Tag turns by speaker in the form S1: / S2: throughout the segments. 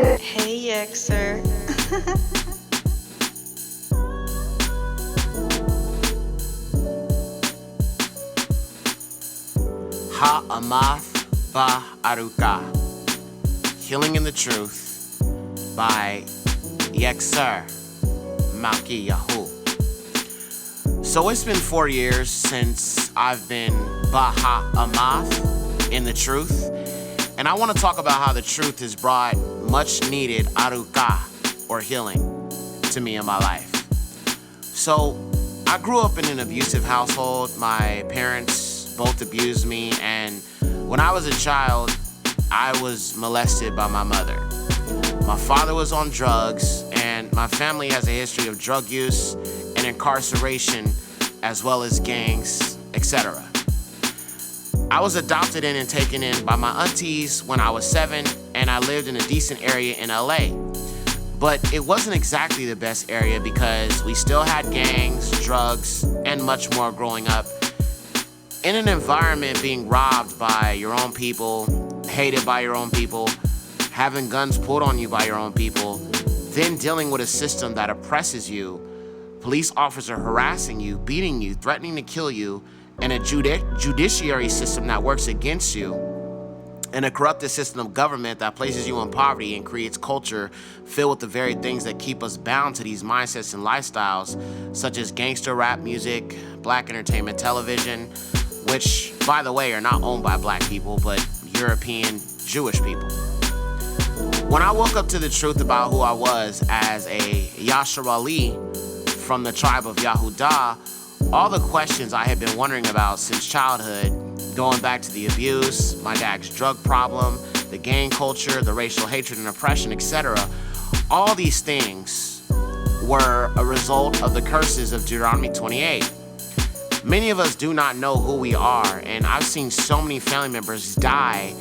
S1: Hey, Yekcyr.
S2: Ha'amath ba Arukah. Healing in the Truth by Yekcyr MalkiYah. So it's been 4 years since I've been Baha'amath in the truth, and I want to talk about how the truth has brought much needed Arukah, or healing, to me in my life. So I grew up in an abusive household. My parents both abused me, and when I was a child, I was molested by my mother. My father was on drugs, and my family has a history of drug use and incarceration, as well as gangs, etc. I was adopted in and taken in by my aunties when I was 7, and I lived in a decent area in LA. But it wasn't exactly the best area because we still had gangs, drugs, and much more growing up. In an environment being robbed by your own people, hated by your own people, having guns pulled on you by your own people, then dealing with a system that oppresses you, police officers harassing you, beating you, threatening to kill you, and a judiciary system that works against you, and a corrupted system of government that places you in poverty and creates culture filled with the very things that keep us bound to these mindsets and lifestyles, such as gangster rap music, black entertainment television, which, by the way, are not owned by black people, but European Jewish people. When I woke up to the truth about who I was as a Yashar Ali from the tribe of Yehudah, all the questions I had been wondering about since childhood, going back to the abuse, my dad's drug problem, the gang culture, the racial hatred and oppression, etc., all these things were a result of the curses of Deuteronomy 28. Many of us do not know who we are, and I've seen so many family members die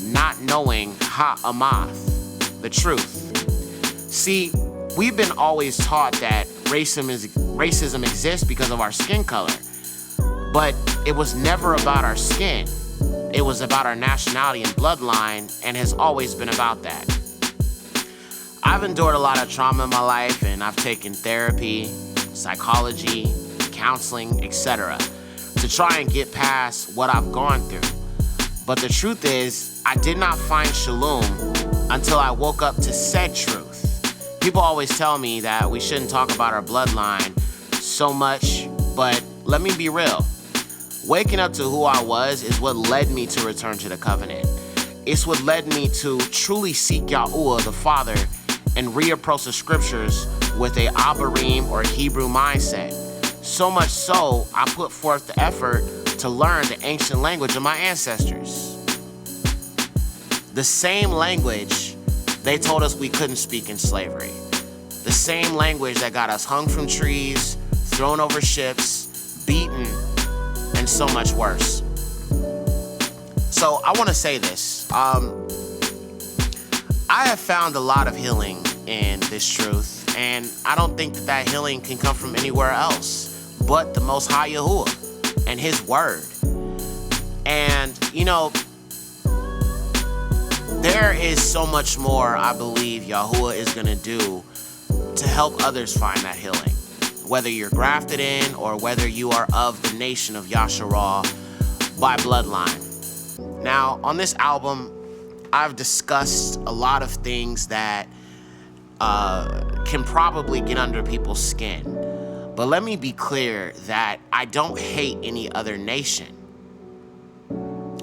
S2: not knowing Ha'amath, the truth. See, we've been always taught that racism exists because of our skin color, but it was never about our skin. It was about our nationality and bloodline, and has always been about that. I've endured a lot of trauma in my life, and I've taken therapy, psychology, counseling, etc., to try and get past what I've gone through. But the truth is, I did not find shalom until I woke up to said truth. People always tell me that we shouldn't talk about our bloodline so much, but let me be real. Waking up to who I was is what led me to return to the covenant. It's what led me to truly seek Yahuwah the Father and reapproach the scriptures with a Abarim or Hebrew mindset. So much so, I put forth the effort to learn the ancient language of my ancestors. The same language they told us we couldn't speak in slavery. The same language that got us hung from trees, thrown over ships, beaten, and so much worse. So I want to say this. I have found a lot of healing in this truth, and I don't think that healing can come from anywhere else but the Most High Yahuwah and His Word. And, there is so much more I believe Yahuwah is going to do to help others find that healing. Whether you're grafted in or whether you are of the nation of Yasharah by bloodline. Now, on this album, I've discussed a lot of things that can probably get under people's skin. But let me be clear that I don't hate any other nation.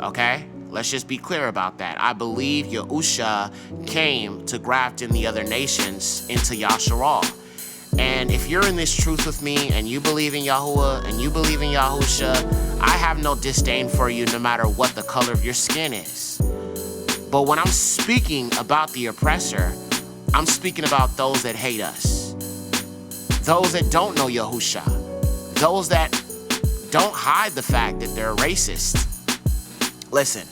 S2: Okay? Let's just be clear about that. I believe Yahusha came to graft in the other nations into Yasharah. And if you're in this truth with me and you believe in Yahuwah and you believe in Yahusha, I have no disdain for you no matter what the color of your skin is. But when I'm speaking about the oppressor, I'm speaking about those that hate us. Those that don't know Yahusha. Those that don't hide the fact that they're racist. Listen,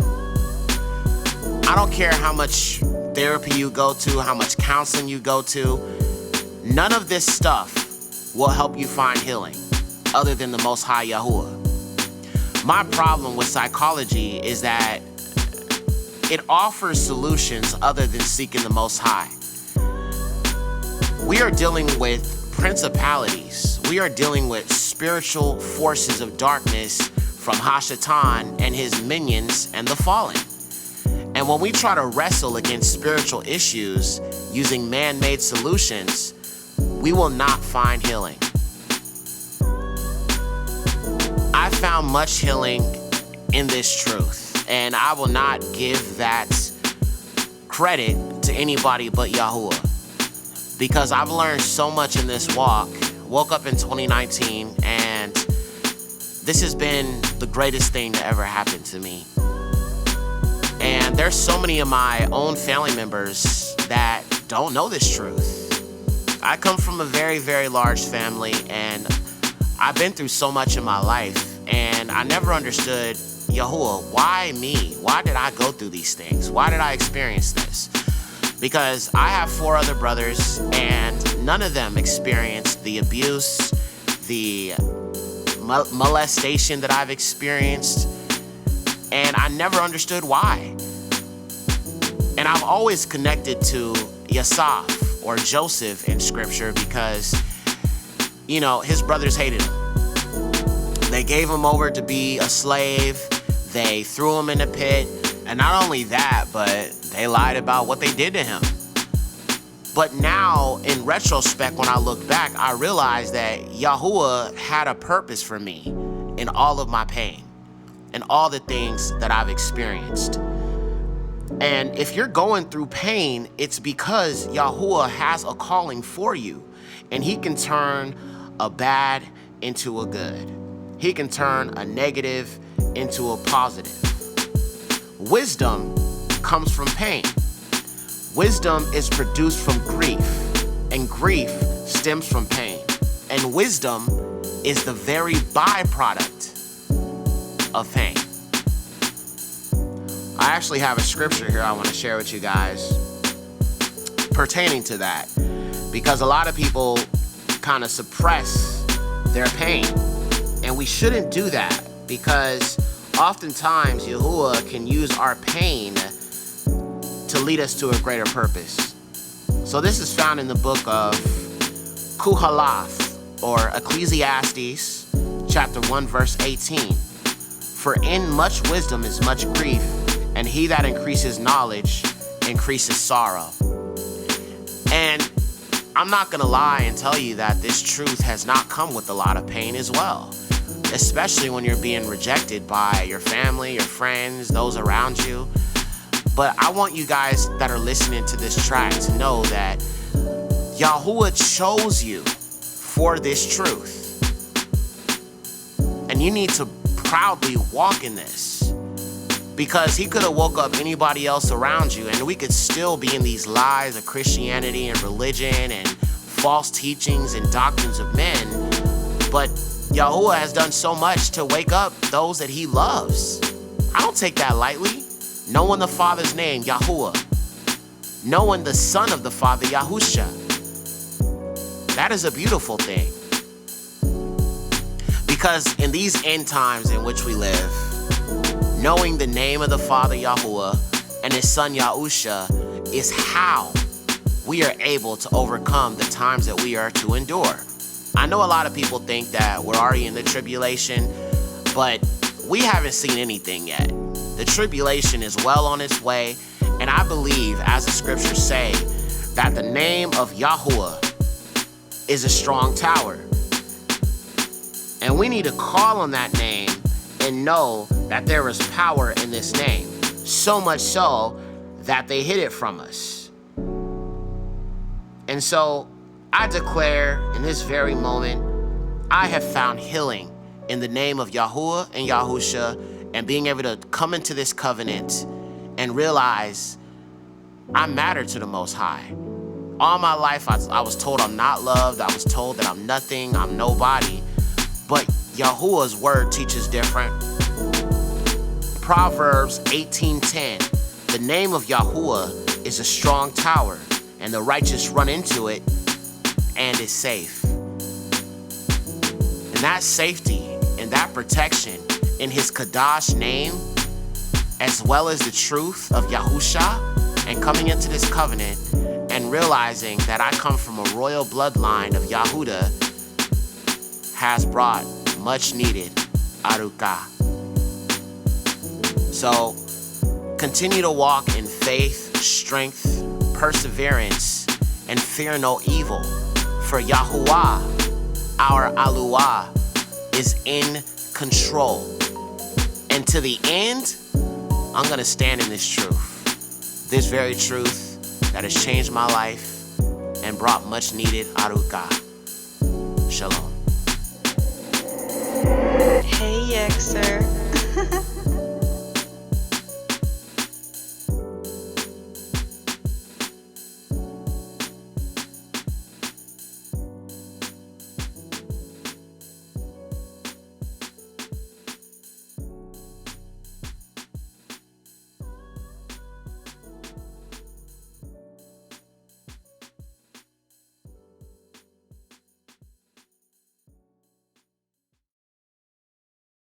S2: I don't care how much therapy you go to, how much counseling you go to. None of this stuff will help you find healing other than the Most High Yahuwah. My problem with psychology is that it offers solutions other than seeking the Most High. We are dealing with principalities. We are dealing with spiritual forces of darkness from Hashatan and his minions and the fallen. And when we try to wrestle against spiritual issues using man-made solutions, we will not find healing. I found much healing in this truth, and I will not give that credit to anybody but Yahuwah, because I've learned so much in this walk. Woke up in 2019, and this has been the greatest thing to ever happen to me. And there's so many of my own family members that don't know this truth. I come from a very, very large family, and I've been through so much in my life, and I never understood, Yahuwah, why me? Why did I go through these things? Why did I experience this? Because I have 4 other brothers, and none of them experienced the abuse, the molestation that I've experienced, and I never understood why. And I've always connected to Yosef or Joseph in scripture because, his brothers hated him. They gave him over to be a slave. They threw him in a pit. And not only that, but they lied about what they did to him. But now, in retrospect, when I look back, I realize that Yahuwah had a purpose for me in all of my pain and all the things that I've experienced. And if you're going through pain, it's because Yahuwah has a calling for you, and he can turn a bad into a good. He can turn a negative into a positive. Wisdom comes from pain. Wisdom is produced from grief, and grief stems from pain. And wisdom is the very byproduct of pain. I actually have a scripture here I want to share with you guys pertaining to that, because a lot of people kind of suppress their pain, and we shouldn't do that, because oftentimes Yahuwah can use our pain to lead us to a greater purpose. So this is found in the book of Kuhalath, or Ecclesiastes, chapter 1, verse 18. For in much wisdom is much grief, and he that increases knowledge increases sorrow. And I'm not gonna lie and tell you that this truth has not come with a lot of pain as well, especially when you're being rejected by your family, your friends, those around you. But I want you guys that are listening to this track to know that Yahuwah chose you for this truth. And you need to proudly walk in this, because he could have woke up anybody else around you, and we could still be in these lies of Christianity and religion and false teachings and doctrines of men. But Yahuwah has done so much to wake up those that he loves. I don't take that lightly. Knowing the Father's name, Yahuwah. Knowing the Son of the Father, Yahusha. That is a beautiful thing. Because in these end times in which we live, knowing the name of the Father, Yahuwah, and his Son, Yahusha, is how we are able to overcome the times that we are to endure. I know a lot of people think that we're already in the tribulation, but we haven't seen anything yet. The tribulation is well on its way, and I believe, as the scriptures say, that the name of Yahuwah is a strong tower. And we need to call on that name and know that there is power in this name. So much so that they hid it from us. And so I declare in this very moment, I have found healing in the name of Yahuwah and Yahusha, and being able to come into this covenant and realize I matter to the Most High. All my life, I was told I'm not loved. I was told that I'm nothing, I'm nobody. But Yahuwah's word teaches different. Proverbs 18:10, the name of Yahuwah is a strong tower, and the righteous run into it and is safe. And that safety and that protection in his Kadash name as well as the truth of Yahusha, and coming into this covenant and realizing that I come from a royal bloodline of Yahudah has brought much needed Arukah. So continue to walk in faith, strength, perseverance, and fear no evil. For Yahuwah, our Aluah, is in control. And to the end, I'm gonna stand in this truth. This very truth that has changed my life and brought much needed Arukah. Shalom.
S1: Hey Yekcyr.